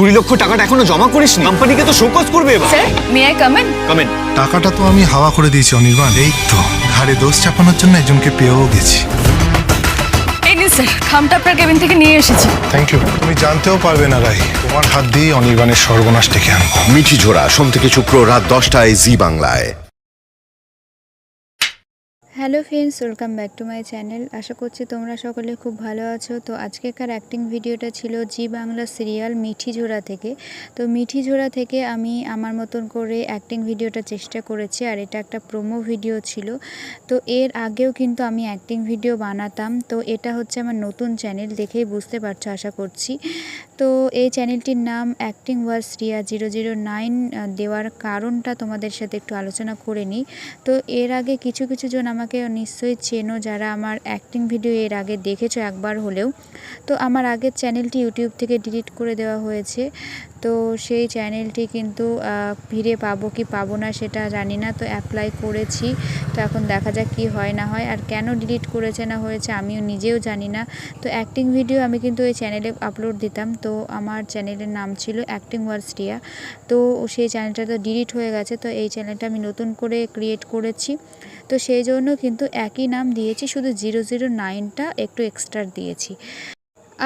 20 লক্ষ টাকাটা এখনো জমা করিসনি? কোম্পানিকে তো শোকজ করবে এবার। Sir, may I come in? Come in. টাকাটা তো আমি হাওয়া করে দিয়েছি অনির্বাণ। এই তো ঘাড়ে দোষ চাপানোর জন্য একজনকে পেয়েও গেছি। এই নিন স্যার, খামটা আপনার কেবিন থেকে নিয়ে এসেছি। Thank you. তুমি জানতেও পারবে না রাই, তোমার হাত দিয়ে অনির্বাণের সর্বনাশ ডেকে আনবো। মিঠি ঝোড়া সোম থেকে শুক্র রাত 10টায় জি বাংলায়। Hello friends, welcome back to my channel. আশা করছি তোমরা সকলে খুব ভালো আছো। তো আজকেকার অ্যাক্টিং ভিডিওটা ছিল জি বাংলা সিরিয়াল মিঠি ঝোড়া থেকে। তো মিঠি ঝোড়া থেকে আমি আমার মতন করে অ্যাক্টিং ভিডিওটা চেষ্টা করেছি, আর এটা একটা প্রোমো ভিডিও ছিল। তো এর আগেও কিন্তু আমি অ্যাক্টিং ভিডিও বানাতাম। তো এটা হচ্ছে আমার নতুন চ্যানেল, দেখেই বুঝতে পারছো আশা করছি। তো এই চ্যানেলটির নাম অ্যাক্টিং ওয়ার্স রিয়া 009 দেওয়ার কারণটা তোমাদের সাথে একটু আলোচনা করে নিই। তো এর আগে কিছু জন আমাকে নিশ্চয়ই চেনো, যারা আমার অ্যাক্টিং ভিডিও এর আগে দেখেছো একবার হলেও। তো আমার আগের চ্যানেলটি ইউটিউব থেকে ডিলিট করে দেওয়া হয়েছে। তো সেই চ্যানেলটি কিন্তু ফিরে পাবো কি পাবো না সেটা জানি না। তো অ্যাপ্লাই করেছি, তো এখন দেখা যাক কি হয় না হয়। আর কেন ডিলিট করেছে না হয়েছে আমিও নিজেও জানি না। তো অ্যাক্টিং ভিডিও আমি কিন্তু এই চ্যানেলে আপলোড দিতাম। তো আমার চ্যানেলের নাম ছিল অ্যাক্টিং ওয়ার্স রিয়া। তো সেই চ্যানেলটা তো ডিলিট হয়ে গেছে। তো এই চ্যানেলটা আমি নতুন করে ক্রিয়েট করেছি। তো সেই জন্য কিন্তু একই নাম দিয়েছি, শুধু 009টা একটু এক্সট্রা দিয়েছি।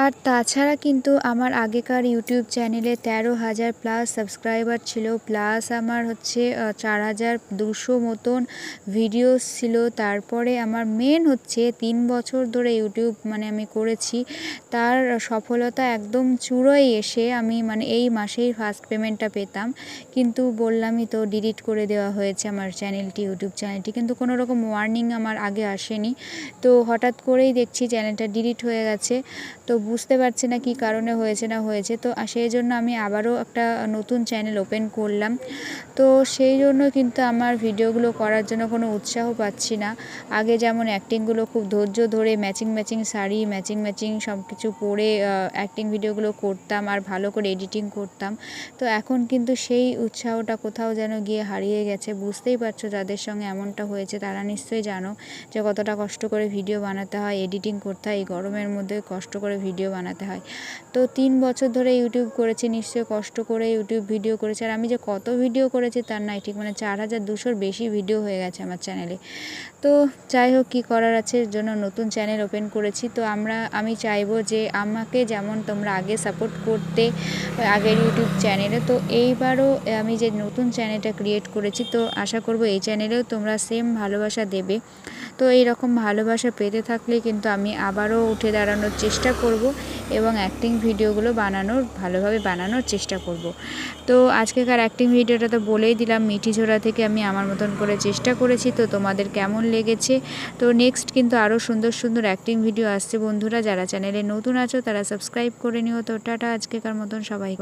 আর তাছাড়া কিন্তু আমার আগেকার ইউটিউব চ্যানেলে 13,000 প্লাস সাবস্ক্রাইবার ছিল, প্লাস আমার হচ্ছে 4,200 মতন ভিডিওস ছিল। তারপরে আমার মেন হচ্ছে 3 বছর ধরে ইউটিউব আমি করেছি, তার সফলতা একদম চূড়োয় এসে আমি এই মাসেই ফার্স্ট পেমেন্টটা পেতাম। কিন্তু বললামই তো, ডিলিট করে দেওয়া হয়েছে আমার চ্যানেলটি, ইউটিউব চ্যানেলটি। কিন্তু কোনো রকম ওয়ার্নিং আমার আগে আসেনি। তো হঠাৎ করেই দেখছি চ্যানেলটা ডিলিট হয়ে গেছে। তো বুঝতে পারছি না কি কারণে হয়েছে না হয়েছে। তো সেই জন্য আমি আবারও একটা নতুন চ্যানেল ওপেন করলাম। তো সেই জন্য কিন্তু আমার ভিডিওগুলো করার জন্য কোনো উৎসাহ পাচ্ছি না। আগে যেমন অ্যাক্টিংগুলো খুব ধৈর্য ধরে ম্যাচিং শাড়ি, ম্যাচিং সব কিছু পরে অ্যাক্টিং ভিডিওগুলো করতাম, আর ভালো করে এডিটিং করতাম। তো এখন কিন্তু সেই উৎসাহটা কোথাও যেন গিয়ে হারিয়ে গেছে। বুঝতেই পারছো, যাদের সঙ্গে এমনটা হয়েছে তারা নিশ্চয়ই জানো যে কতটা কষ্ট করে ভিডিও বানাতে হয়, এডিটিং করতে হয়, এই গরমের মধ্যে কষ্ট করে ভিডিও বানাতে হয়। তো 3 বছর ধরে ইউটিউব করেছি, নিশ্চয়ই কষ্ট করে ইউটিউব ভিডিও করেছি। আর আমি যে কত ভিডিও করেছি তার নাই ঠিক, 4,200-র বেশি ভিডিও হয়ে গেছে আমার চ্যানেলে। তো যাই হোক, কী করার আছে, এর জন্য নতুন চ্যানেল ওপেন করেছি। তো আমি চাইবো যে আমাকে যেমন তোমরা আগে সাপোর্ট করতে আগের ইউটিউব চ্যানেলে, তো এইবারও আমি যে নতুন চ্যানেলটা ক্রিয়েট করেছি, তো আশা করব এই চ্যানেলেও তোমরা সেম ভালোবাসা দেবে। তো এই রকম ভালোবাসা পেতে থাকলে কিন্তু আমি আবারও উঠে দাঁড়ানোর চেষ্টা করব এবং অ্যাক্টিং ভিডিওগুলো ভালোভাবে বানানোর চেষ্টা করব। তো আজকেকার অ্যাক্টিং ভিডিওটা তো বলেই দিলাম, মিঠি ঝোড়া থেকে আমি আমার মতন করে চেষ্টা করেছি। তো তোমাদের কেমন লেগেছে? তো নেক্সট কিন্তু আরও সুন্দর অ্যাক্টিং ভিডিও আসছে বন্ধুরা। যারা চ্যানেলে নতুন আছো তারা সাবস্ক্রাইব করে নিও। তো টাটা, আজকেকার মতন সবাই।